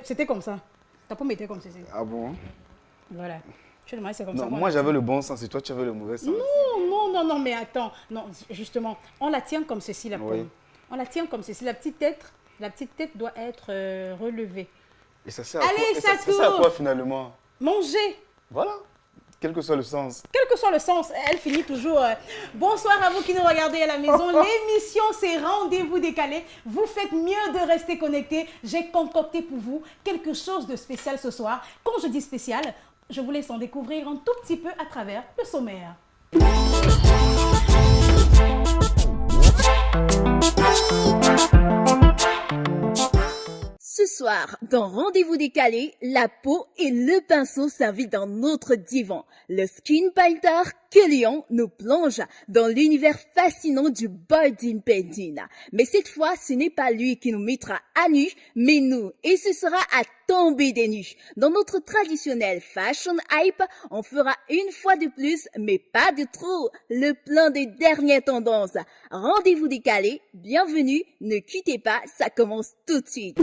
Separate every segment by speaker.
Speaker 1: c'était comme ça. Ta paume était comme ceci.
Speaker 2: Ah bon?
Speaker 1: Voilà. Je te demande, c'est comme
Speaker 2: Non,
Speaker 1: ça.
Speaker 2: moi j'avais le bon sens et toi tu avais le mauvais sens.
Speaker 1: Non, mais attends. Non, justement, on la tient comme ceci, la paume.
Speaker 2: Oui.
Speaker 1: On la tient comme ceci. La petite tête doit être relevée.
Speaker 2: Et ça sert
Speaker 1: Allez,
Speaker 2: à quoi, et
Speaker 1: ça
Speaker 2: ça sert à
Speaker 1: tourne.
Speaker 2: quoi finalement?
Speaker 1: Manger.
Speaker 2: Voilà. Quel que soit le sens.
Speaker 1: Quel que soit le sens, elle finit toujours. Bonsoir à vous qui nous regardez à la maison. L'émission, c'est Rendez-vous décalé. Vous faites mieux de rester connectés. J'ai concocté pour vous quelque chose de spécial ce soir. Quand je dis spécial, je vous laisse en découvrir un tout petit peu à travers le sommaire.
Speaker 3: Ce soir, dans Rendez-vous décalé, la peau et le pinceau s'invitent dans notre divan. Le skin painter Kélian nous plonge dans l'univers fascinant du body painting. Mais cette fois, ce n'est pas lui qui nous mettra à nu, mais nous. Et ce sera à tomber des nues. Dans notre traditionnel fashion hype, on fera une fois de plus, mais pas de trop, le plan des dernières tendances. Rendez-vous décalé, bienvenue, ne quittez pas, ça commence tout de suite.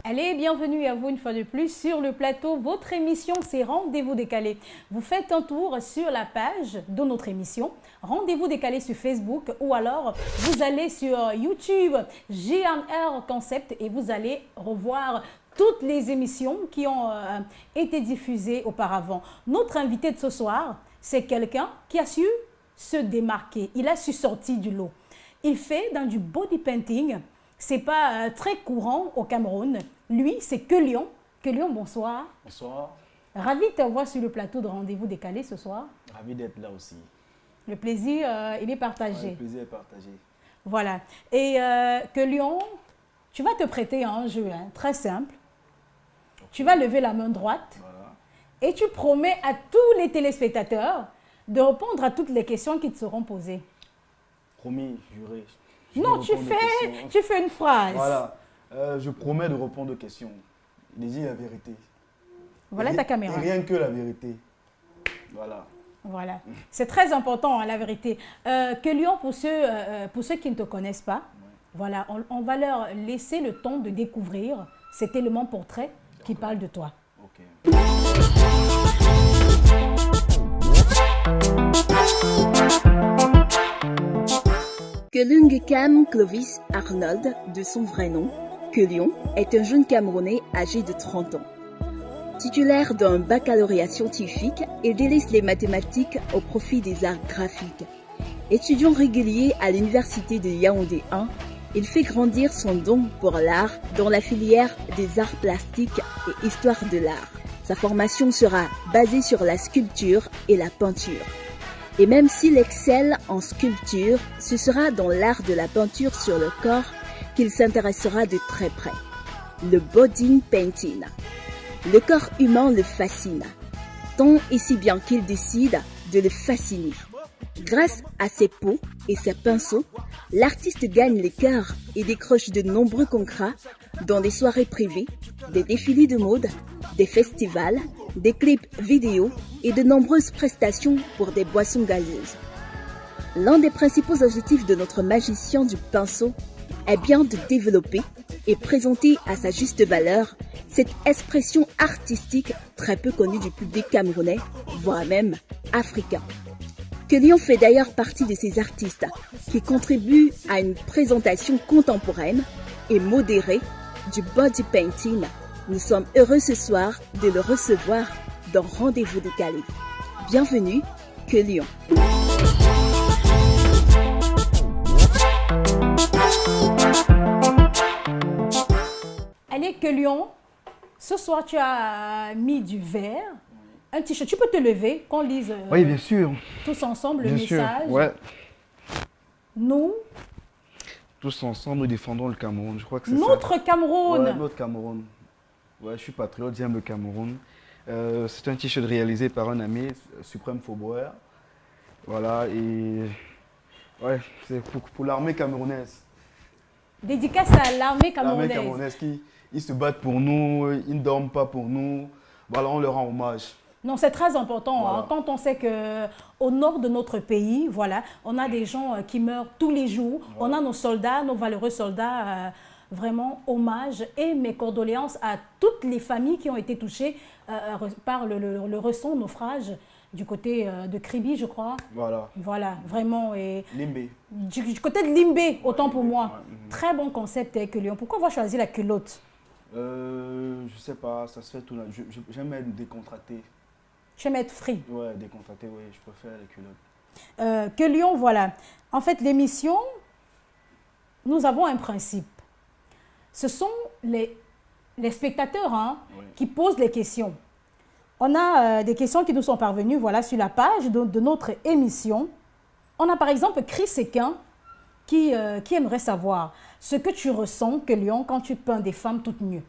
Speaker 1: Allez, bienvenue à vous une fois de plus sur le plateau. Votre émission, c'est Rendez-vous décalé. Vous faites un tour sur la page de notre émission, Rendez-vous décalé sur Facebook, ou alors vous allez sur YouTube, JNR Concept, et vous allez revoir toutes les émissions qui ont été diffusées auparavant. Notre invité de ce soir, c'est quelqu'un qui a su se démarquer. Il a su sortir du lot. Il fait dans du body painting. C'est pas très courant au Cameroun. Lui, c'est Kélian. Kélian, bonsoir.
Speaker 4: Bonsoir.
Speaker 1: Ravi de te voir sur le plateau de Rendez-vous décalé ce soir.
Speaker 4: Ravi d'être là aussi.
Speaker 1: Le plaisir, il est partagé.
Speaker 4: Ouais, le plaisir est partagé.
Speaker 1: Voilà. Et Kélian, tu vas te prêter à un jeu très simple. Okay. Tu vas lever la main droite.
Speaker 4: Voilà.
Speaker 1: Et tu promets à tous les téléspectateurs de répondre à toutes les questions qui te seront posées.
Speaker 4: Promis, juré.
Speaker 1: Non, tu fais une phrase.
Speaker 4: Voilà. Je promets de répondre aux questions. Il dit la vérité.
Speaker 1: Voilà ta caméra.
Speaker 4: Rien que la vérité. Voilà.
Speaker 1: Voilà. C'est très important, la vérité. Kélian, pour ceux qui ne te connaissent pas, voilà, on va leur laisser le temps de découvrir cet élément portrait qui parle de toi.
Speaker 4: Ok.
Speaker 3: Kelungekam Clovis Arnold, de son vrai nom, Kélian, est un jeune Camerounais âgé de 30 ans. Titulaire d'un baccalauréat scientifique, il délaisse les mathématiques au profit des arts graphiques. Étudiant régulier à l'université de Yaoundé 1, il fait grandir son don pour l'art dans la filière des arts plastiques et histoire de l'art. Sa formation sera basée sur la sculpture et la peinture. Et même s'il excelle en sculpture, ce sera dans l'art de la peinture sur le corps qu'il s'intéressera de très près. Le body painting. Le corps humain le fascine, tant et si bien qu'il décide de le fasciner. Grâce à ses peaux et ses pinceaux, l'artiste gagne les cœurs et décroche de nombreux contrats dans des soirées privées, des défilés de mode, des festivals, des clips vidéo et de nombreuses prestations pour des boissons gazeuses. L'un des principaux objectifs de notre magicien du pinceau est bien de développer et présenter à sa juste valeur cette expression artistique très peu connue du public camerounais, voire même africain. Kélian fait d'ailleurs partie de ces artistes qui contribuent à une présentation contemporaine et modérée du body painting. Nous sommes heureux ce soir de le recevoir dans Rendez-vous décalé. Bienvenue, Kélian.
Speaker 1: Allez, Kélian, ce soir tu as mis du vert, un t-shirt. Tu peux te lever, qu'on lise
Speaker 2: Oui, bien sûr.
Speaker 1: tous ensemble le
Speaker 2: Bien sûr.
Speaker 1: message.
Speaker 2: Ouais.
Speaker 1: Nous,
Speaker 2: Tous ensemble, nous défendons le Cameroun. Je crois que c'est ça.
Speaker 1: notre Cameroun.
Speaker 4: Ouais, notre Cameroun.
Speaker 2: Ouais, je suis patriote, j'aime le Cameroun. C'est un t-shirt réalisé par un ami, Suprême Faubourg. Voilà, et ouais, c'est pour l'armée camerounaise.
Speaker 1: Dédicace à l'armée
Speaker 2: L'armée
Speaker 1: camerounaise.
Speaker 2: camerounaise ils se battent pour nous, ils ne dorment pas pour nous. Voilà, on leur rend hommage.
Speaker 1: Non, c'est très important.
Speaker 2: Voilà.
Speaker 1: Hein, quand on sait qu'au nord de notre pays, voilà, on a des gens qui meurent tous les jours. On a nos soldats, nos valeureux soldats. Vraiment, hommage et mes condoléances à toutes les familles qui ont été touchées par le récent naufrage du côté de Kribi, je crois.
Speaker 2: Voilà.
Speaker 1: Voilà, vraiment. Et
Speaker 2: Limbé.
Speaker 1: du côté de Limbé, autant pour
Speaker 2: Limbé,
Speaker 1: moi.
Speaker 2: ouais,
Speaker 1: Très bon concept avec Lyon. Pourquoi avoir choisi la culotte?
Speaker 2: Je sais pas, ça se fait tout là. J'aime être décontracté.
Speaker 1: Je vais mettre free.
Speaker 2: Ouais, décontracté, oui, je préfère les culottes.
Speaker 1: Que Lyon, voilà. En fait, l'émission, nous avons un principe. Ce sont les spectateurs hein, qui posent les questions. On a des questions qui nous sont parvenues voilà, sur la page de notre émission. On a par exemple Chris Sequin qui aimerait savoir ce que tu ressens, que Lyon, quand tu peins des femmes toutes nues.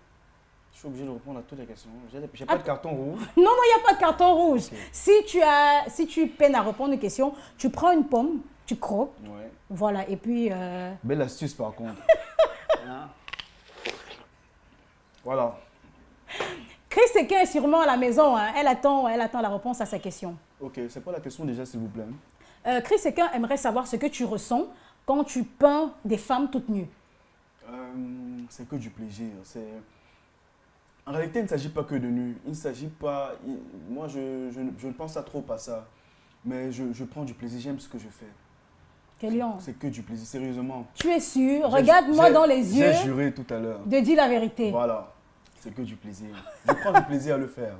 Speaker 2: Je suis obligé de répondre à toutes les questions. J'ai pas de carton rouge.
Speaker 1: Non, non, il n'y a pas de carton rouge.
Speaker 2: Okay.
Speaker 1: Si tu peines à répondre aux questions, tu prends une pomme, tu croques.
Speaker 2: Ouais.
Speaker 1: Voilà, et puis...
Speaker 2: Belle astuce par contre. Hein? Voilà.
Speaker 1: Chris Sequin est sûrement à la maison. Hein. Elle attend la réponse à sa question.
Speaker 2: Ok, c'est quoi la question déjà, s'il vous plaît?
Speaker 1: Chris Sequin aimerait savoir ce que tu ressens quand tu peins des femmes toutes nues.
Speaker 2: C'est que du plaisir. En réalité, il ne s'agit pas que de nu. Il ne s'agit pas... Moi, je ne pense pas trop à ça. Mais je prends du plaisir, j'aime ce que je fais.
Speaker 1: Kélian,
Speaker 2: C'est que du plaisir, sérieusement.
Speaker 1: tu es sûr? Regarde-moi dans les yeux.
Speaker 2: J'ai juré tout à l'heure.
Speaker 1: De dire la vérité.
Speaker 2: Voilà, c'est que du plaisir. Je prends du plaisir à le faire.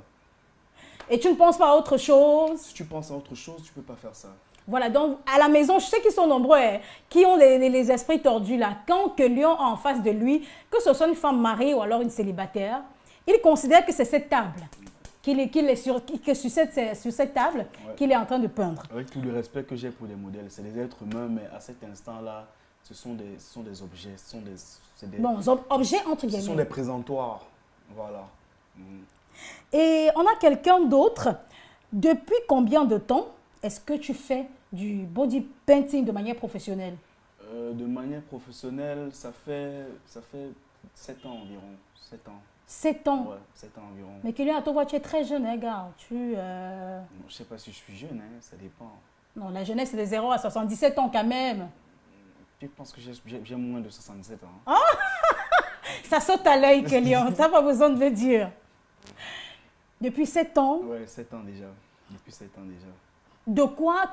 Speaker 1: Et tu ne penses pas à autre chose?
Speaker 2: Si tu penses à autre chose, tu ne peux pas faire ça.
Speaker 1: Voilà, donc à la maison, je sais qu'ils sont nombreux, hein, qui ont les esprits tordus là. Quand que Lyon a en face de lui, que ce soit une femme mariée ou alors une célibataire, il considère que c'est cette table, que sur cette table qu'il est en train de peindre.
Speaker 2: Avec tout le respect que j'ai pour les modèles, c'est des êtres humains, mais à cet instant-là, ce sont des objets,
Speaker 1: Bon, objets entre guillemets.
Speaker 2: Ce sont des présentoirs, voilà.
Speaker 1: Et on a quelqu'un d'autre. Depuis combien de temps est-ce que tu fais du body painting de manière professionnelle?
Speaker 2: De manière professionnelle, ça fait 7 ans environ. 7 ans.
Speaker 1: 7 ans?
Speaker 2: Ouais, 7 ans environ.
Speaker 1: Mais Kylian, à toi, tu es très jeune, hein, gars.
Speaker 2: Non, je ne sais pas si je suis jeune, hein, ça dépend.
Speaker 1: Non, la jeunesse, c'est de 0 à 77 ans quand même.
Speaker 2: Je pense que j'ai moins de 67 ans.
Speaker 1: Ah! Ça saute à l'œil, Kylian. Tu n'as pas besoin de le dire. Depuis 7 ans?
Speaker 2: Ouais, 7 ans déjà. Depuis 7 ans déjà.
Speaker 1: De quoi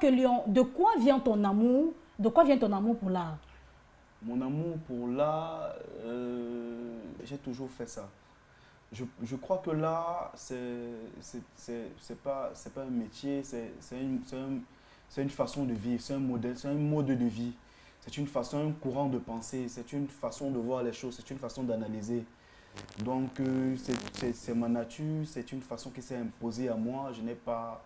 Speaker 1: vient ton amour? De quoi vient ton amour pour l'art?
Speaker 2: Mon amour pour l'art, j'ai toujours fait ça. Je crois que l'art, c'est pas un métier, c'est une façon de vivre, c'est un modèle, c'est un mode de vie. C'est une façon, un courant de pensée, c'est une façon de voir les choses, c'est une façon d'analyser. Donc, c'est ma nature, c'est une façon qui s'est imposée à moi. Je n'ai pas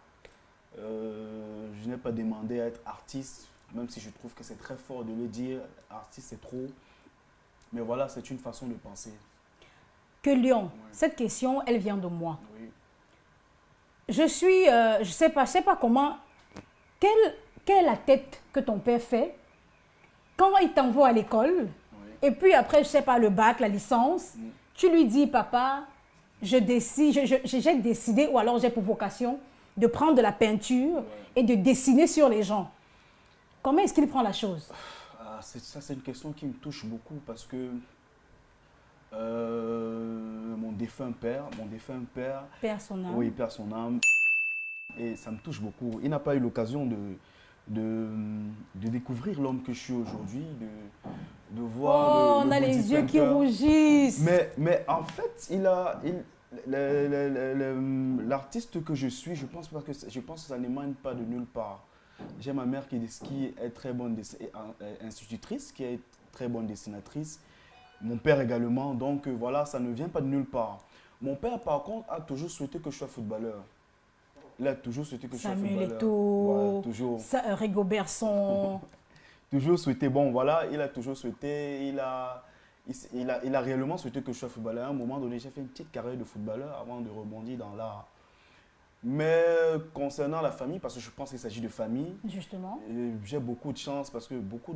Speaker 2: demandé à être artiste, même si je trouve que c'est très fort de le dire. Artiste, c'est trop. Mais voilà, c'est une façon de penser.
Speaker 1: Que Lyon, cette question, elle vient de moi.
Speaker 2: Oui.
Speaker 1: Je sais pas comment, quelle est la tête que ton père fait quand il t'envoie à l'école, et puis après, je sais pas, le bac, la licence, tu lui dis, papa, j'ai décidé, ou alors j'ai pour vocation de prendre de la peinture et de dessiner sur les gens. Comment est-ce qu'il prend la chose?
Speaker 2: Ça, c'est une question qui me touche beaucoup parce que mon défunt père,
Speaker 1: Père son âme.
Speaker 2: oui, perd son âme, et ça me touche beaucoup. Il n'a pas eu l'occasion de découvrir l'homme que je suis aujourd'hui, de voir
Speaker 1: on a les yeux qui rougissent.
Speaker 2: Mais en fait, l'artiste que je suis, je pense que ça n'émane pas de nulle part. J'ai ma mère qui est très bonne institutrice, qui est très bonne dessinatrice. Mon père également, donc voilà, ça ne vient pas de nulle part. Mon père, par contre, a toujours souhaité que je sois footballeur. Il a toujours souhaité que je sois footballeur.
Speaker 1: Samuel Eto'o,
Speaker 2: ouais, toujours.
Speaker 1: Rigobertson.
Speaker 2: Toujours souhaité, bon voilà, il a toujours souhaité, il a réellement souhaité que je sois footballeur. À un moment donné, j'ai fait une petite carrière de footballeur avant de rebondir dans l'art. Mais concernant la famille, parce que je pense qu'il s'agit de famille,
Speaker 1: justement,
Speaker 2: j'ai beaucoup de chance parce que beaucoup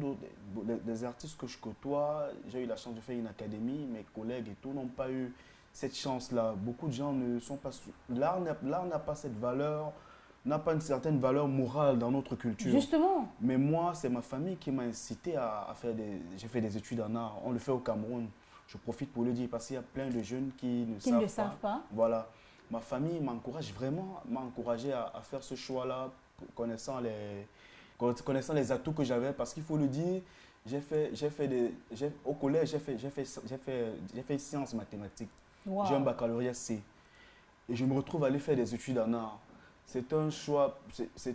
Speaker 2: des artistes que je côtoie, j'ai eu la chance de faire une académie, mes collègues et tout n'ont pas eu cette chance-là. Beaucoup de gens ne sont pas... L'art n'a pas cette valeur, n'a pas une certaine valeur morale dans notre culture.
Speaker 1: Justement.
Speaker 2: Mais moi, c'est ma famille qui m'a incité à faire j'ai fait des études en art. On le fait au Cameroun. Je profite pour le dire parce qu'il y a plein de jeunes qui ne le savent pas. Voilà. Ma famille m'encourage vraiment, m'a encouragé à faire ce choix-là, connaissant les atouts que j'avais. Parce qu'il faut le dire, au collège, j'ai fait sciences mathématiques. Wow. J'ai un baccalauréat C. Et je me retrouve à aller faire des études en art. C'est un choix, ce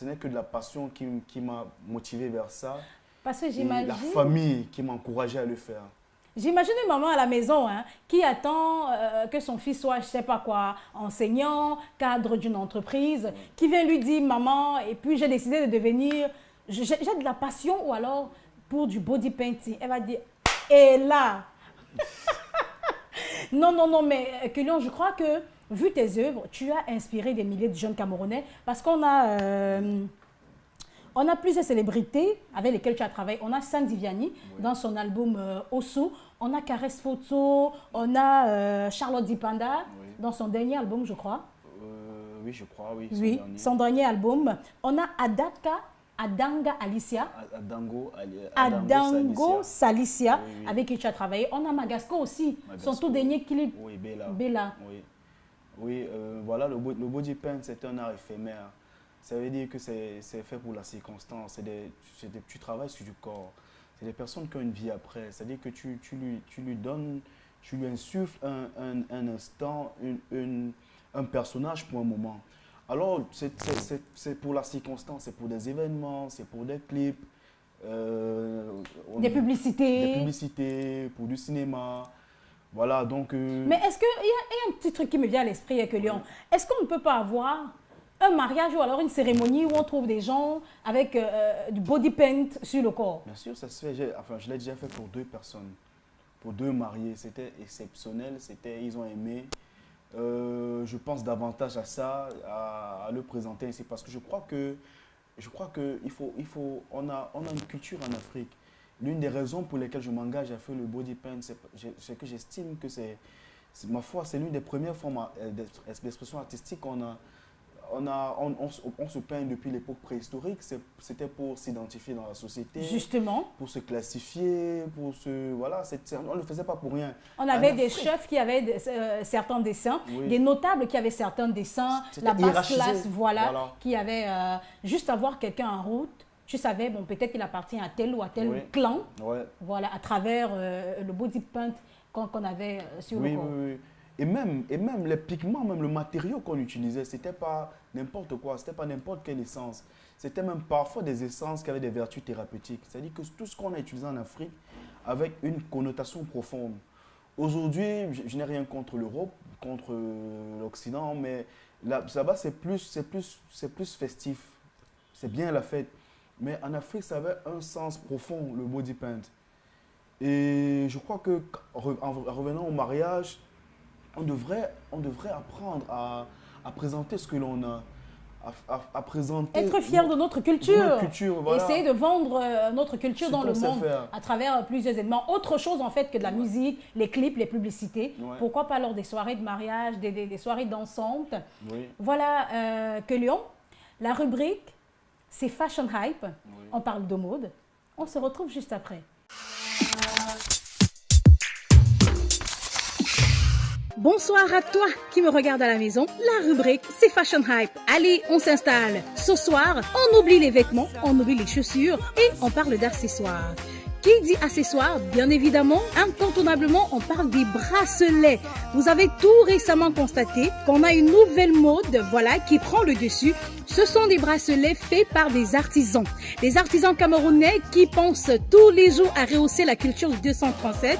Speaker 2: n'est que de la passion qui m'a motivé vers ça.
Speaker 1: Parce que j'imagine...
Speaker 2: La famille qui m'a encouragé à le faire.
Speaker 1: J'imagine une maman à la maison qui attend que son fils soit, je ne sais pas quoi, enseignant, cadre d'une entreprise, qui vient lui dire, maman, et puis j'ai décidé de devenir, j'ai de la passion ou alors pour du body painting. Elle va dire, et là, non, mais Kélion, je crois que, vu tes œuvres, tu as inspiré des milliers de jeunes Camerounais parce qu'on a... On a plusieurs célébrités avec lesquelles tu as travaillé. On a Sandy Vianney dans son album Osu. On a Caresse Photo. On a Charlotte Dipanda dans son dernier album, je crois.
Speaker 2: Oui, je crois, oui.
Speaker 1: Oui, son dernier album. On a Adanga Alicia. Adango Salicia, oui. Avec qui tu as travaillé. On a Magasco aussi, son tout dernier clip. Oui, Bella.
Speaker 2: Oui, voilà, le body paint, c'est un art éphémère. Ça veut dire que c'est fait pour la circonstance. Tu travailles sur du corps. C'est des personnes qui ont une vie après. C'est-à-dire que tu lui donnes, tu lui insuffles un instant, un personnage pour un moment. Alors, c'est pour la circonstance, c'est pour des événements, c'est pour des clips.
Speaker 1: Des publicités.
Speaker 2: Des publicités, pour du cinéma. Voilà, donc...
Speaker 1: Mais est-ce qu'il y a un petit truc qui me vient à l'esprit, Kélion? Oui. Est-ce qu'on ne peut pas avoir un mariage ou alors une cérémonie où on trouve des gens avec du body paint sur le corps?
Speaker 2: Bien sûr, ça se fait. Enfin, je l'ai déjà fait pour 2 personnes, pour 2 mariés. C'était exceptionnel, ils ont aimé. Je pense davantage à ça, à le présenter ici, parce que je crois que on a une culture en Afrique. L'une des raisons pour lesquelles je m'engage à faire le body paint, c'est que j'estime que ma foi, c'est l'une des premières formes d'expression artistique qu'on a. On se peint depuis l'époque préhistorique, c'était pour s'identifier dans la société.
Speaker 1: Justement.
Speaker 2: Pour se classifier, voilà, on ne le faisait pas pour rien.
Speaker 1: On avait des chefs qui avaient certains dessins, des notables qui avaient certains dessins, la basse classe, voilà. Qui avait juste à voir quelqu'un en route, tu savais, bon, peut-être qu'il appartient à tel ou à tel clan, voilà, à travers le body paint qu'on avait sur le corps.
Speaker 2: Oui. Et même les pigments, même le matériau qu'on utilisait, ce n'était pas n'importe quoi, ce n'était pas n'importe quelle essence. C'était même parfois des essences qui avaient des vertus thérapeutiques. C'est-à-dire que tout ce qu'on a utilisé en Afrique avait une connotation profonde. Aujourd'hui, je n'ai rien contre l'Europe, contre l'Occident, mais là-bas, c'est plus festif. C'est bien la fête. Mais en Afrique, ça avait un sens profond, le body paint. Et je crois que, en revenant au mariage, on devrait apprendre à présenter ce que l'on a, à présenter...
Speaker 1: Être fier de notre culture.
Speaker 2: Voilà.
Speaker 1: Essayer de vendre notre culture dans le monde à travers plusieurs événements. Autre chose en fait que de la musique, les clips, les publicités. Pourquoi pas lors des soirées de mariage, des soirées dansantes. Voilà, Kélion, la rubrique, c'est Fashion Hype. On parle de mode. On se retrouve juste après. Bonsoir à toi qui me regarde à la maison. La rubrique, c'est Fashion Hype. Allez, on s'installe. Ce soir, on oublie les vêtements, on oublie les chaussures et on parle d'accessoires. Qui dit accessoires, bien évidemment, incontournablement, on parle des bracelets. Vous avez tout récemment constaté qu'on a une nouvelle mode, voilà, qui prend le dessus. Ce sont des bracelets faits par des artisans. Des artisans camerounais qui pensent tous les jours à rehausser la culture du 237.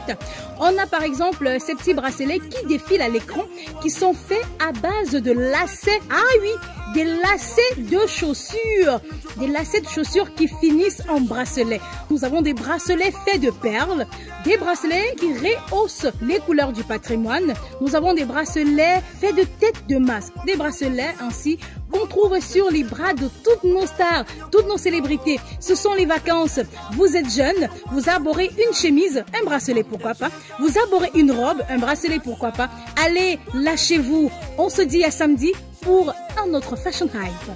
Speaker 1: On a par exemple ces petits bracelets qui défilent à l'écran, qui sont faits à base de lacets. Ah oui, des lacets de chaussures. Des lacets de chaussures qui finissent en bracelets. Nous avons des bracelets faits de perles, des bracelets qui rehaussent les couleurs du patrimoine. Nous avons des bracelets faits de têtes de masque, des bracelets ainsi
Speaker 3: qu'on trouve sur les bras de toutes nos stars, toutes nos célébrités. Ce sont les vacances. Vous êtes jeune, vous arborez une chemise, un bracelet, pourquoi pas. Vous arborez une robe, un bracelet, pourquoi pas. Allez, lâchez-vous. On se dit à samedi pour un autre Fashion Hype.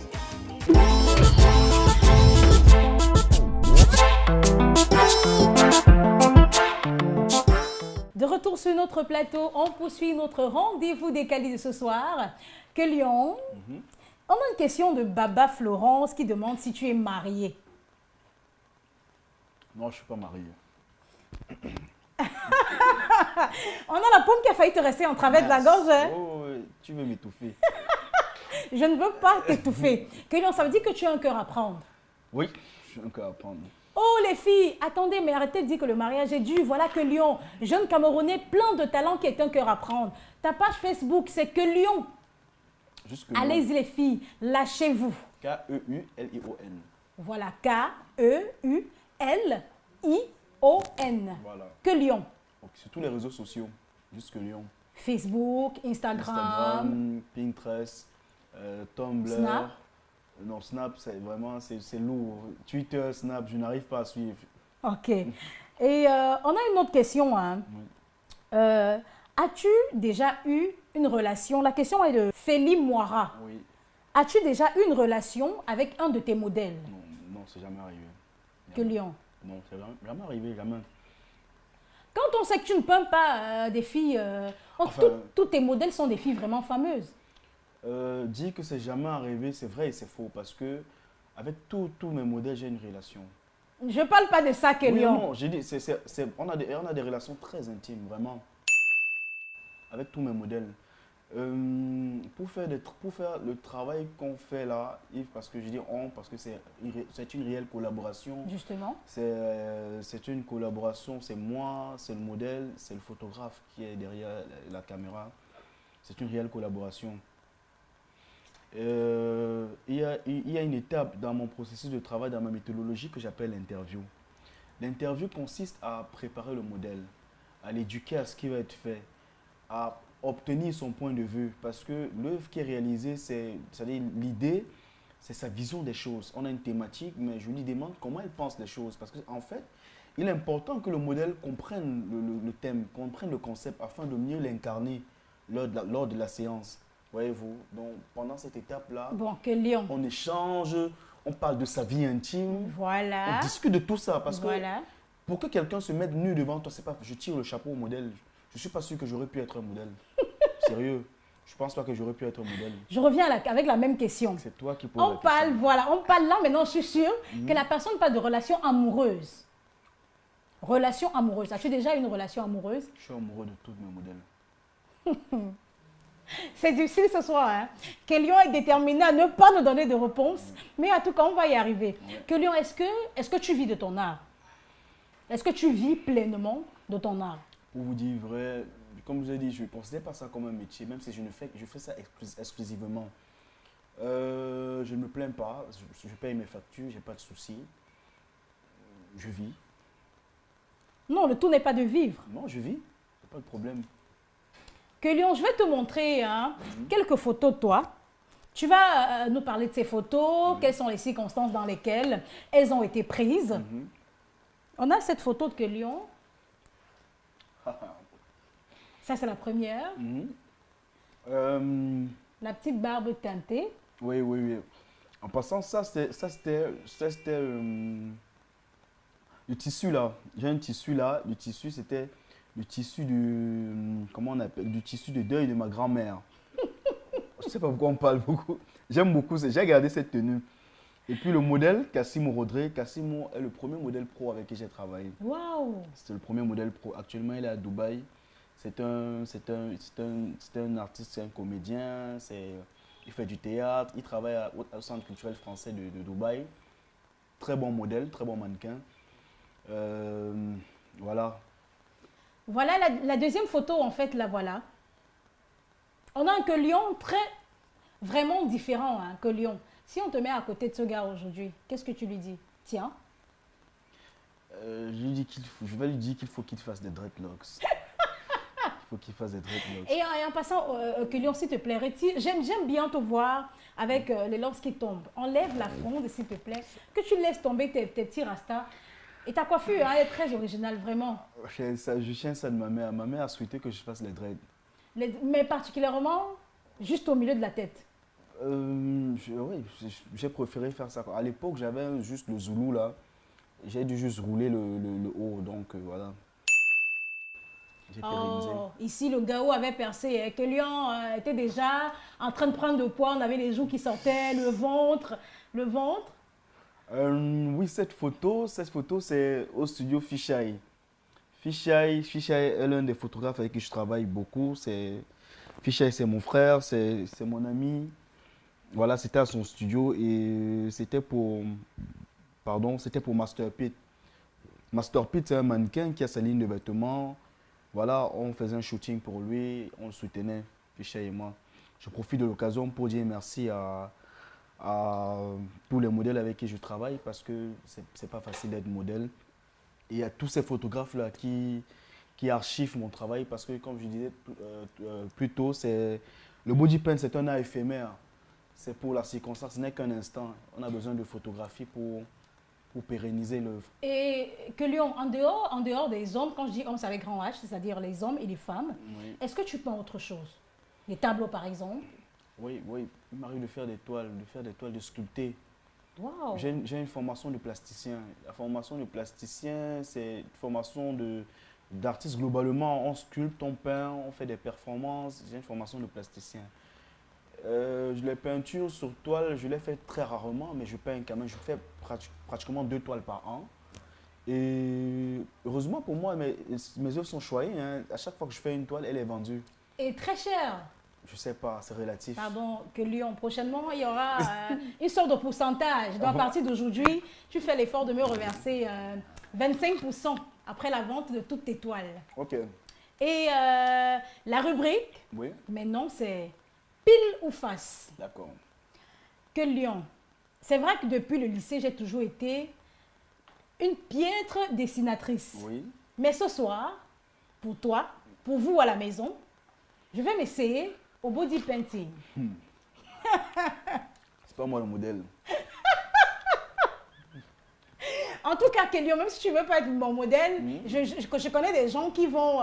Speaker 1: De retour sur notre plateau, on poursuit notre rendez-vous décalé de ce soir. Que Lyon, on a une question de Baba Florence qui demande si tu es marié.
Speaker 2: Non, je ne suis pas marié.
Speaker 1: On a la pomme qui a failli te rester en travers de la gorge. Hein?
Speaker 2: Oh, tu veux m'étouffer.
Speaker 1: Je ne veux pas t'étouffer. Que Lyon, ça veut dire que tu as un cœur à prendre.
Speaker 2: Oui, j'ai un cœur à prendre.
Speaker 1: Oh les filles, attendez, mais arrêtez de dire que le mariage est dû. Voilà Que Lyon, jeune Camerounais, plein de talent qui est un cœur à prendre. Ta page Facebook, c'est Que Lyon. Allez-y les filles, lâchez-vous.
Speaker 2: K-E-U-L-I-O-N.
Speaker 1: Voilà, K-E-U-L-I-O-N.
Speaker 2: Voilà.
Speaker 1: Que Lyon.
Speaker 2: Donc, sur tous les réseaux sociaux, juste Que Lyon.
Speaker 1: Facebook, Instagram,
Speaker 2: Pinterest, Tumblr.
Speaker 1: Snap.
Speaker 2: Non, Snap, c'est vraiment, c'est lourd. Twitter, Snap, je n'arrive pas à suivre.
Speaker 1: Ok. Et on a une autre question. Hein.
Speaker 2: Oui.
Speaker 1: As-tu déjà eu une relation? La question est de Feli Moira.
Speaker 2: Oui.
Speaker 1: As-tu déjà eu une relation avec un de tes modèles?
Speaker 2: Non, c'est jamais arrivé.
Speaker 1: Que Lyon.
Speaker 2: Non, c'est jamais arrivé, jamais.
Speaker 1: Quand on sait que tu ne peins pas des filles,
Speaker 2: Enfin,
Speaker 1: tous tes modèles sont des filles vraiment fameuses.
Speaker 2: Dire que c'est jamais arrivé, c'est vrai et c'est faux parce que avec tous mes modèles, j'ai une relation.
Speaker 1: Je ne parle pas de ça, Que
Speaker 2: Oui,
Speaker 1: Lyon.
Speaker 2: non, j'ai dit, on a des relations très intimes, vraiment, avec tous mes modèles. Pour faire le travail qu'on fait là, Yves, parce que je dis on, parce que c'est une réelle collaboration.
Speaker 1: Justement.
Speaker 2: C'est une collaboration, c'est moi, c'est le modèle, c'est le photographe qui est derrière la caméra. C'est une réelle collaboration. Il y a une étape dans mon processus de travail, dans ma méthodologie que j'appelle l'interview. L'interview consiste à préparer le modèle, à l'éduquer à ce qui va être fait, à obtenir son point de vue. Parce que l'œuvre qui est réalisée, c'est-à-dire l'idée, c'est sa vision des choses. On a une thématique, mais je lui demande comment elle pense les choses. Parce qu'en fait, il est important que le modèle comprenne le thème, comprenne le concept afin de mieux l'incarner lors de la séance. Voyez-vous, donc pendant cette étape-là,
Speaker 1: Bon, Que Lyon.
Speaker 2: on échange, on parle de sa vie intime,
Speaker 1: Voilà.
Speaker 2: on discute de tout ça. Parce
Speaker 1: Voilà.
Speaker 2: que pour que quelqu'un se mette nu devant toi, c'est pas, je tire le chapeau au modèle. Je ne suis pas sûr que j'aurais pu être un modèle. Sérieux, je ne pense pas que j'aurais pu être un modèle.
Speaker 1: Je reviens avec la même question.
Speaker 2: C'est toi qui poses
Speaker 1: On
Speaker 2: la
Speaker 1: parle,
Speaker 2: question.
Speaker 1: voilà, on parle là maintenant, je suis sûre que la personne parle de relation amoureuse. Relation amoureuse. As-tu déjà eu une relation amoureuse?
Speaker 2: Je suis amoureux de tous mes modèles.
Speaker 1: C'est difficile ce soir. Hein? Que Lyon est déterminé à ne pas nous donner de réponse, mais en tout cas, on va y arriver.
Speaker 2: Ouais.
Speaker 1: Que Lyon, est-ce que tu vis de ton art? Est-ce que tu vis pleinement de ton art?
Speaker 2: Pour vous dire vrai, comme je vous ai dit, je ne considère pas ça comme un métier, même si je fais ça exclusivement. Je ne me plains pas, je paye mes factures, je n'ai pas de soucis. Je vis.
Speaker 1: Non, le tout n'est pas de vivre.
Speaker 2: Non, je vis, pas de problème.
Speaker 1: Que Lyon, je vais te montrer quelques photos de toi. Tu vas nous parler de ces photos, quelles sont les circonstances dans lesquelles elles ont été prises. On a cette photo de Que Lyon. Ça, c'est la première. La petite barbe teintée.
Speaker 2: Oui, oui, oui. En passant, ça c'était le tissu là. J'ai un tissu là. Le tissu, c'était le tissu comment on appelle, du tissu de deuil de ma grand-mère. Je ne sais pas pourquoi on parle beaucoup. J'aime beaucoup, j'ai gardé cette tenue. Et puis le modèle, Cassimo Rodré. Cassimo est le premier modèle pro avec qui j'ai travaillé.
Speaker 1: Waouh!
Speaker 2: C'est le premier modèle pro. Actuellement, il est à Dubaï. C'est un artiste, c'est un comédien. Il fait du théâtre. Il travaille au Centre culturel français de Dubaï. Très bon modèle, très bon mannequin. Voilà.
Speaker 1: Voilà la deuxième photo, en fait, la voilà. On a un Que Lyon vraiment différent, hein, Que Lyon. Si on te met à côté de ce gars aujourd'hui, qu'est-ce que tu lui dis? Tiens.
Speaker 2: Je vais lui dire qu'il faut qu'il fasse des dreadlocks. Il faut qu'il fasse des dreadlocks.
Speaker 1: Et en passant, Kélion, s'il te plaît, j'aime bien te voir avec les locks qui tombent. Enlève la fronde, s'il te plaît. Que tu laisses tomber tes petits rastas. Et ta coiffure, hein, elle est très originale, vraiment.
Speaker 2: Je tiens ça de ma mère. Ma mère a souhaité que je fasse les dreads.
Speaker 1: Mais particulièrement, juste au milieu de la tête.
Speaker 2: Oui, j'ai préféré faire ça. À l'époque, j'avais juste le zoulou là. J'ai dû juste rouler le haut, donc voilà. J'ai pérennisé.
Speaker 1: Oh, ici, le Gao avait percé. Kélion était déjà en train de prendre de poids. On avait les joues qui sortaient, le ventre. Le ventre.
Speaker 2: Oui, cette photo c'est au studio Fisheye. Fisheye est l'un des photographes avec qui je travaille beaucoup. Fisheye, c'est mon frère, c'est mon ami. Voilà, c'était à son studio et c'était pour Master Pete. Master Pete, c'est un mannequin qui a sa ligne de vêtements. Voilà, on faisait un shooting pour lui, on le soutenait, Fisheye et moi. Je profite de l'occasion pour dire merci à tous les modèles avec qui je travaille parce que c'est pas facile d'être modèle. Et à tous ces photographes-là qui archivent mon travail parce que, comme je disais plus tôt, le body paint, c'est un art éphémère. C'est pour la circonstance, ce n'est qu'un instant. On a besoin de photographie pour pérenniser l'œuvre.
Speaker 1: Et Kélion, en dehors des hommes, quand je dis hommes, c'est avec grand H, c'est-à-dire les hommes et les femmes,
Speaker 2: Oui.
Speaker 1: est-ce que tu peins autre chose? Des tableaux, par exemple?
Speaker 2: Oui, il m'arrive de faire des toiles, de sculpter.
Speaker 1: Wow.
Speaker 2: J'ai une formation de plasticien. La formation de plasticien, c'est une formation d'artiste globalement. On sculpte, on peint, on fait des performances. J'ai une formation de plasticien. Les peintures sur toile, je les fais très rarement, mais je peins quand même. Je fais pratiquement 2 toiles par an. Et heureusement pour moi, mes œuvres sont choyées. Hein. À chaque fois que je fais une toile, elle est vendue.
Speaker 1: Et très cher.
Speaker 2: Je sais pas, c'est relatif.
Speaker 1: Pardon, Kélion, prochainement, il y aura une sorte de pourcentage. Donc, à partir d'aujourd'hui, tu fais l'effort de me reverser 25% après la vente de toutes tes toiles.
Speaker 2: Ok.
Speaker 1: Et la rubrique,
Speaker 2: Oui.
Speaker 1: maintenant, c'est pile ou face.
Speaker 2: D'accord.
Speaker 1: Kélion, c'est vrai que depuis le lycée, j'ai toujours été une piètre dessinatrice.
Speaker 2: Oui.
Speaker 1: Mais ce soir, pour toi, pour vous à la maison, je vais m'essayer au body painting.
Speaker 2: C'est pas moi le modèle.
Speaker 1: En tout cas, Kélion, même si tu ne veux pas être mon modèle, je connais des gens qui vont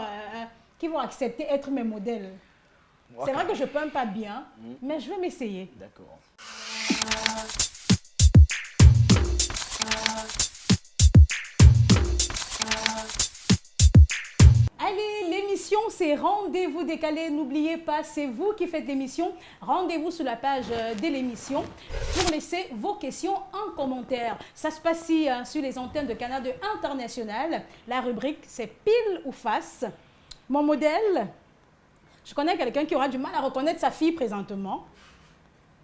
Speaker 1: accepter être mes modèles.
Speaker 2: Moi,
Speaker 1: C'est vrai que je ne peins pas bien, mais je vais m'essayer.
Speaker 2: D'accord.
Speaker 1: Allez, l'émission, c'est Rendez-vous décalé. N'oubliez pas, c'est vous qui faites l'émission. Rendez-vous sur la page de l'émission pour laisser vos questions en commentaire. Ça se passe ici, sur les antennes de Canal 2 International. La rubrique, c'est pile ou face. Mon modèle, je connais quelqu'un qui aura du mal à reconnaître sa fille présentement.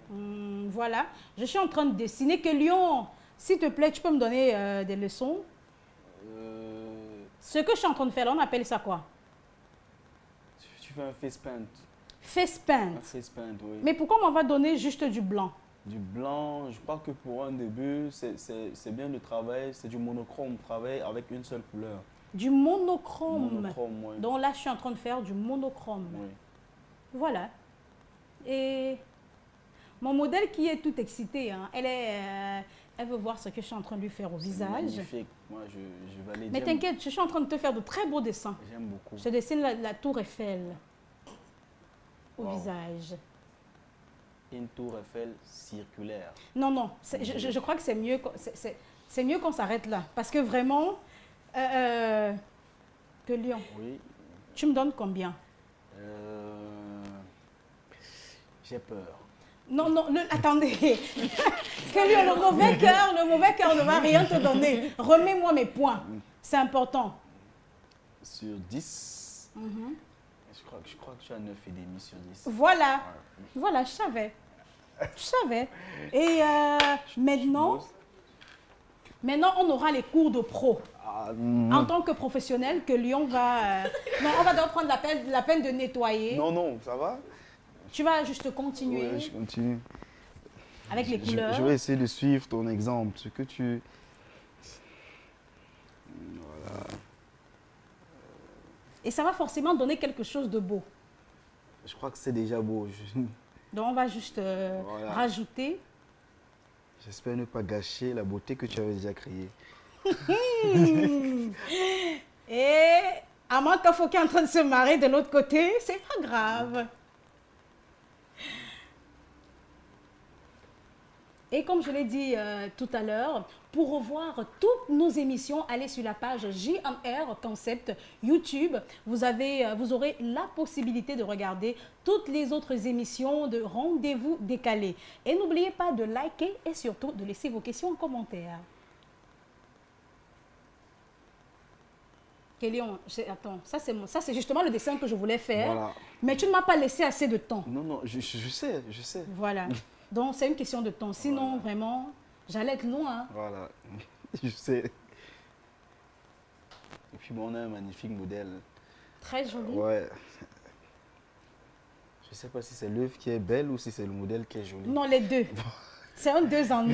Speaker 1: Voilà, je suis en train de dessiner. Kélion, s'il te plaît, tu peux me donner des leçons? Ce que je suis en train de faire là, on appelle ça quoi?
Speaker 2: Tu fais un face paint.
Speaker 1: Face paint.
Speaker 2: Un face paint, oui.
Speaker 1: Mais pourquoi on va donner juste du blanc?
Speaker 2: Du blanc, je crois que pour un début, c'est bien de travailler, c'est du monochrome, travailler avec une seule couleur.
Speaker 1: Du monochrome.
Speaker 2: Monochrome, oui.
Speaker 1: Donc là, je suis en train de faire du monochrome.
Speaker 2: Oui.
Speaker 1: Voilà. Et mon modèle qui est tout excité, hein, elle veut voir ce que je suis en train de lui faire au visage.
Speaker 2: Magnifique. Moi, je vais aller
Speaker 1: Mais
Speaker 2: dire.
Speaker 1: t'inquiète, je suis en train de te faire de très beaux dessins.
Speaker 2: J'aime beaucoup.
Speaker 1: Je te dessine la tour Eiffel au
Speaker 2: Wow.
Speaker 1: visage.
Speaker 2: Une tour Eiffel circulaire.
Speaker 1: Non, non, je crois que c'est mieux, c'est mieux qu'on s'arrête là. Parce que vraiment, Kélion,
Speaker 2: Oui.
Speaker 1: tu me donnes combien?
Speaker 2: J'ai peur.
Speaker 1: Non, non, attendez. Kélion, le mauvais cœur ne va rien te donner. Remets-moi mes points. C'est important.
Speaker 2: Sur 10, je crois que je suis à 9,5 sur 10.
Speaker 1: Voilà.
Speaker 2: Ouais.
Speaker 1: Voilà, je savais. Je savais. Et maintenant, on aura les cours de pro. En tant que professionnel, Kélion va... non, on va devoir prendre la peine de nettoyer.
Speaker 2: Non, non, ça va?
Speaker 1: Tu vas juste continuer
Speaker 2: Oui, je continue.
Speaker 1: avec les couleurs.
Speaker 2: Je vais essayer de suivre ton exemple. Ce que tu... Voilà.
Speaker 1: Et ça va forcément donner quelque chose de beau.
Speaker 2: Je crois que c'est déjà beau.
Speaker 1: Donc, on va juste
Speaker 2: Voilà.
Speaker 1: rajouter.
Speaker 2: J'espère ne pas gâcher la beauté que tu avais déjà créée.
Speaker 1: Et Amaka Fouki est en train de se marrer de l'autre côté, c'est pas grave. Et comme je l'ai dit tout à l'heure, pour revoir toutes nos émissions, allez sur la page JMR Concept YouTube. Vous aurez la possibilité de regarder toutes les autres émissions de Rendez-vous décalé. Et n'oubliez pas de liker et surtout de laisser vos questions en commentaire. Kélion, attends, ça c'est justement le dessin que je voulais faire.
Speaker 2: Voilà.
Speaker 1: Mais tu ne m'as pas laissé assez de temps.
Speaker 2: Non, non, je sais, je sais.
Speaker 1: Voilà. Donc, c'est une question de temps. Sinon,
Speaker 2: Voilà.
Speaker 1: vraiment, j'allais être loin.
Speaker 2: Voilà, je sais. Et puis bon, on a un magnifique modèle.
Speaker 1: Très joli.
Speaker 2: Ouais. Je sais pas si c'est l'œuvre qui est belle ou si c'est le modèle qui est joli.
Speaker 1: Non, les deux. C'est un 2 en 1.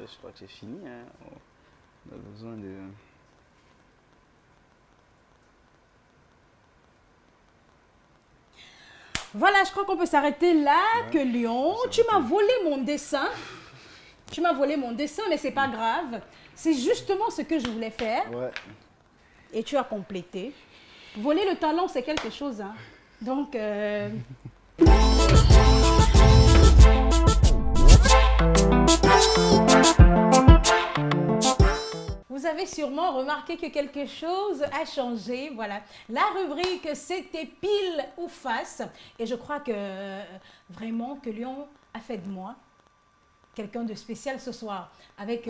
Speaker 2: Je crois que j'ai fini. Hein. On a besoin de...
Speaker 1: Voilà, je crois qu'on peut s'arrêter là.
Speaker 2: Ouais,
Speaker 1: Que Lyon,
Speaker 2: on peut
Speaker 1: tu m'as
Speaker 2: s'arrêter.
Speaker 1: volé mon dessin. Tu m'as volé mon dessin, mais c'est pas grave. C'est justement ce que je voulais faire.
Speaker 2: Ouais.
Speaker 1: Et tu as complété. Voler le talent, c'est quelque chose. Hein. Donc, vous avez sûrement remarqué que quelque chose a changé. Voilà. La rubrique, c'était pile ou face. Et je crois que vraiment que Lyon a fait de moi quelqu'un de spécial ce soir. Avec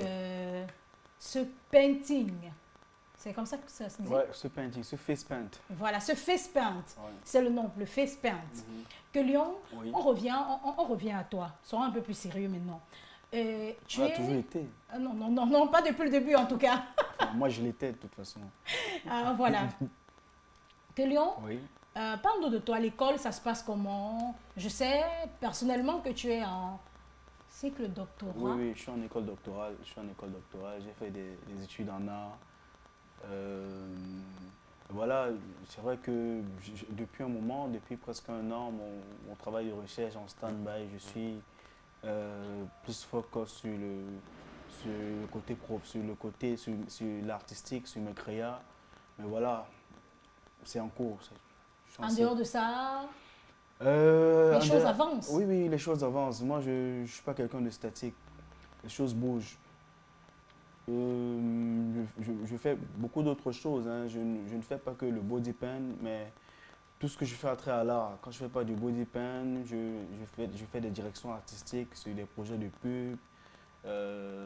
Speaker 1: ce painting. C'est comme ça que ça se dit?
Speaker 2: Ouais, ce painting, ce face paint.
Speaker 1: Voilà, ce face paint.
Speaker 2: Ouais.
Speaker 1: C'est le nom, le face paint. Que Lyon,
Speaker 2: Oui.
Speaker 1: on revient à toi. Sois un peu plus sérieux maintenant. Tu
Speaker 2: On a
Speaker 1: es...
Speaker 2: toujours été.
Speaker 1: Ah, non, non, non, non, pas depuis le début en tout cas.
Speaker 2: Enfin, moi, je l'étais de toute façon.
Speaker 1: Ah, voilà. Que Lyon,
Speaker 2: Oui.
Speaker 1: parle-nous de toi. À l'école, ça se passe comment? Je sais personnellement que tu es en cycle doctorat.
Speaker 2: Oui, oui, je suis en école doctorale. J'ai fait des études en art. Voilà, c'est vrai que depuis un moment, depuis presque un an, mon travail de recherche en stand-by, je suis plus focus sur le côté prof, sur l'artistique, sur mes créas. Mais voilà, c'est en cours. Je suis
Speaker 1: En
Speaker 2: cycle.
Speaker 1: dehors de ça,
Speaker 2: Les
Speaker 1: choses avancent.
Speaker 2: Oui, oui, les choses avancent. Moi, je ne suis pas quelqu'un de statique. Les choses bougent. Je fais beaucoup d'autres choses. Hein. Je ne fais pas que le body paint, mais tout ce que je fais à travers l'art. Quand je ne fais pas du body paint, je fais des directions artistiques sur des projets de pub,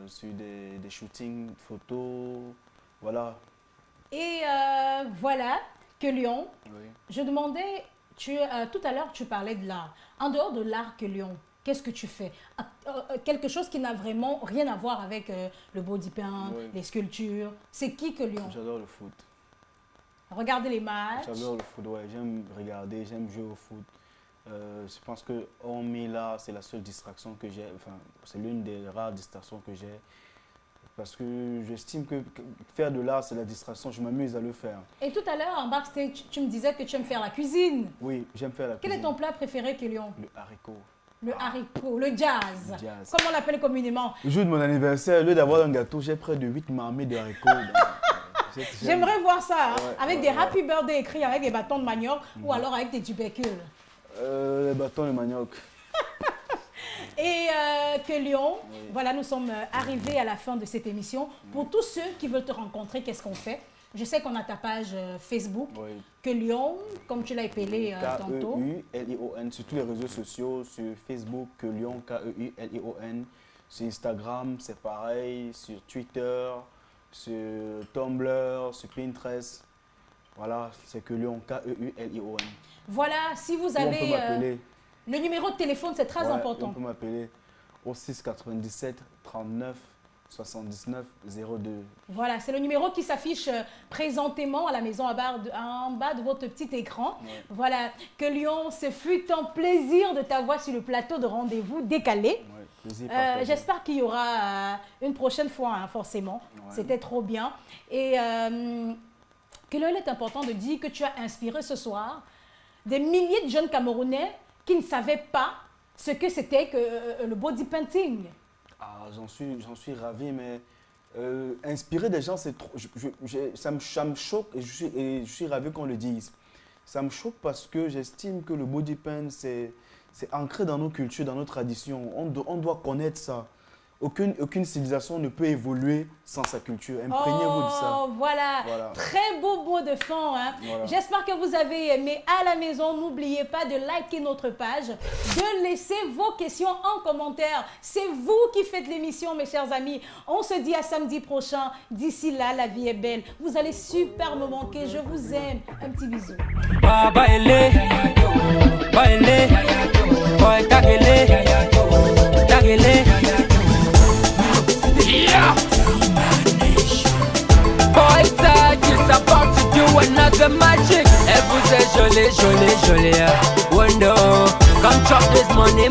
Speaker 2: sur des shootings photos. Voilà.
Speaker 1: et voilà que Lyon,
Speaker 2: Oui.
Speaker 1: je demandais, tout à l'heure tu parlais de l'art. En dehors de l'art que Lyon, qu'est-ce que tu fais? Quelque chose qui n'a vraiment rien à voir avec le body paint,
Speaker 2: Oui.
Speaker 1: les sculptures. C'est qui que Lyon?
Speaker 2: J'adore le foot.
Speaker 1: Regardez les matchs.
Speaker 2: J'adore le foot, ouais. J'aime regarder, j'aime jouer au foot. Je pense que hormis là, c'est la seule distraction que j'ai. Enfin, c'est l'une des rares distractions que j'ai. Parce que j'estime que faire de l'art, c'est la distraction. Je m'amuse à le faire.
Speaker 1: Et tout à l'heure, en backstage, tu me disais que tu aimes faire la cuisine.
Speaker 2: Oui, j'aime faire la
Speaker 1: Quel
Speaker 2: cuisine.
Speaker 1: est ton plat préféré que Lyon?
Speaker 2: Le haricot.
Speaker 1: Le haricot, le jazz.
Speaker 2: Le jazz.
Speaker 1: Comme on l'appelle communément.
Speaker 2: Le jour de mon anniversaire, au lieu d'avoir un gâteau, j'ai près de 8 marmites de haricots.
Speaker 1: J'aimerais voir ça, hein,
Speaker 2: Ouais,
Speaker 1: avec
Speaker 2: ouais,
Speaker 1: des
Speaker 2: ouais.
Speaker 1: Happy Birthday écrits avec des bâtons de manioc ou alors avec des tubercules.
Speaker 2: Les bâtons de manioc.
Speaker 1: Et que Lyon,
Speaker 2: Oui.
Speaker 1: voilà, nous sommes arrivés à la fin de cette émission. Pour tous ceux qui veulent te rencontrer, qu'est-ce qu'on fait? Je sais qu'on a ta page Facebook,
Speaker 2: Oui.
Speaker 1: que Lyon, comme tu l'as épelé tantôt.
Speaker 2: K-E-U-L-I-O-N sur tous les réseaux sociaux, sur Facebook, que Lyon, K-E-U-L-I-O-N. Sur Instagram, c'est pareil. Sur Twitter, sur Tumblr, sur Pinterest. Voilà, c'est que Lyon, K-E-U-L-I-O-N.
Speaker 1: Voilà, si vous
Speaker 2: Ou on peut
Speaker 1: avez
Speaker 2: m'appeler.
Speaker 1: le numéro de téléphone, c'est très
Speaker 2: Ouais,
Speaker 1: important.
Speaker 2: On peut m'appeler au 6 97 39 79 02.
Speaker 1: Voilà, c'est le numéro qui s'affiche présentement à la maison en bas de votre petit écran.
Speaker 2: Ouais.
Speaker 1: Voilà, que Lyon, ce fut un plaisir de t'avoir sur le plateau de Rendez-vous décalé.
Speaker 2: Ouais.
Speaker 1: J'espère qu'il y aura une prochaine fois, hein, forcément. Ouais. C'était trop bien. Et qu'il est important de dire que tu as inspiré ce soir des milliers de jeunes Camerounais qui ne savaient pas ce que c'était que le body painting.
Speaker 2: Ah, j'en suis ravi, mais inspirer des gens, c'est trop. Ça me choque et je suis ravi qu'on le dise. Ça me choque parce que j'estime que le body paint, c'est ancré dans nos cultures, dans nos traditions. On doit connaître ça. Aucune civilisation ne peut évoluer sans sa culture. Imprégnez-vous de ça.
Speaker 1: Voilà. Très beau mot de fin. Hein. Voilà. J'espère que vous avez aimé. À la maison, n'oubliez pas de liker notre page, de laisser vos questions en commentaire. C'est vous qui faites l'émission, mes chers amis. On se dit à samedi prochain. D'ici là, la vie est belle. Vous allez super me manquer. Je vous aime. Un petit bisou.
Speaker 5: Yeah. Boy Tag is about to do another magic. Et vous êtes joli. Wonder, come chop this money.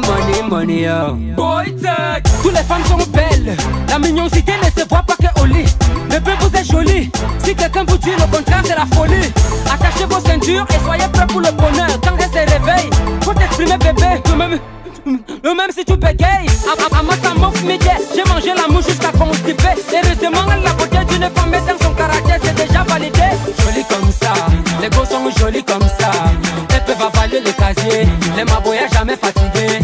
Speaker 5: Boy Tag. Toutes les femmes sont belles. La mignonité ne se voit pas que au lit. Bébé, vous êtes joli. Si quelqu'un vous dit le contraire, c'est la folie. Attachez vos ceintures et soyez prêts pour le bonheur. Quand elle se réveille, faut t'exprimer, bébé. Même si tu bégayes, à moi ça m'offre midi. J'ai mangé la mouche jusqu'à constiper. Heureusement la beauté d'une femme est dans son caractère, c'est déjà validé. Jolie comme ça, les gosses sont jolis comme ça. Elles peuvent avaler le casier, les maboyas jamais fatigués.